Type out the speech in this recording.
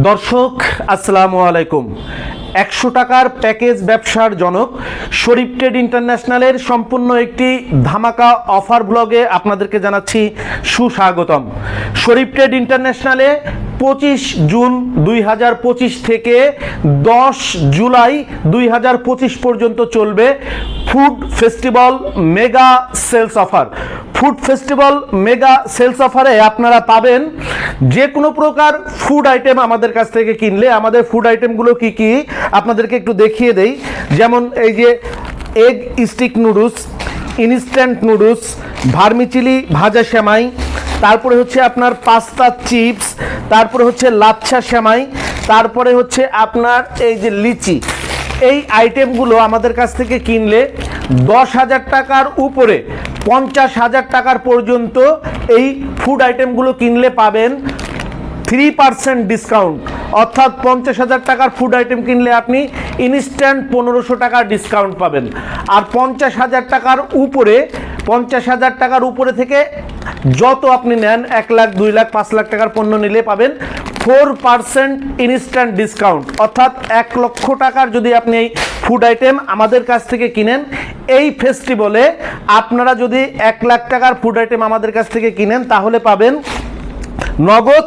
দর্শক আসসালামু আলাইকুম। 100 টাকার প্যাকেজ ব্যবসার জনক শরীফ ট্রেড ইন্টারন্যাশনালের সম্পূর্ণ একটি ধামাকা অফার ব্লগে আপনাদেরকে জানাচ্ছি সুস্বাগতম। শরীফ ট্রেড ইন্টারন্যাশনালে 25 জুন 2025 থেকে 10 জুলাই 2025 পর্যন্ত চলবে food festival mega sales offer. Food festival mega sales অফারে আপনারা পাবেন যে কোনো প্রকার ফুড আইটেম আমাদের কাছ থেকে কিনলে। আমাদের ফুড আইটেমগুলো কি কি আপনাদেরকে একটু দেখিয়ে দেই। যেমন এই যে egg stick noodles, instant noodles, vermicelli ভাজা সেমাই, তারপরে হচ্ছে আপনার পাস্তা চিপস, তারপরে হচ্ছে লাচ্ছা সেমাই, তারপরে হচ্ছে আপনার এই যে লিচি। এই আইটেমগুলো আমাদের কাছ থেকে কিনলে 10,000 টাকার উপরে 50,000 টাকার পর্যন্ত এই ফুড আইটেমগুলো কিনলে পাবেন 3% ডিসকাউন্ট। অর্থাৎ 50,000 টাকার ফুড আইটেম কিনলে আপনি ইনস্ট্যান্ট 1500 টাকার ডিসকাউন্ট পাবেন। আর 50,000 টাকার উপরে 50,000 টাকার উপরে থেকে যত আপনি নেন 1 লাখ 2 লাখ 5 লাখ টাকার পণ্য নিলে পাবেন 4% ইনস্ট্যান্ট ডিসকাউন্ট। অর্থাৎ 1 লক্ষ টাকার যদি আপনি এই ফুড আইটেম আমাদের কাছ থেকে কিনেন, এই ফেস্টিভ্যালে আপনারা যদি 1 লাখ টাকার ফুড আইটেম আমাদের কাছ থেকে কিনেন তাহলে পাবেন নগদ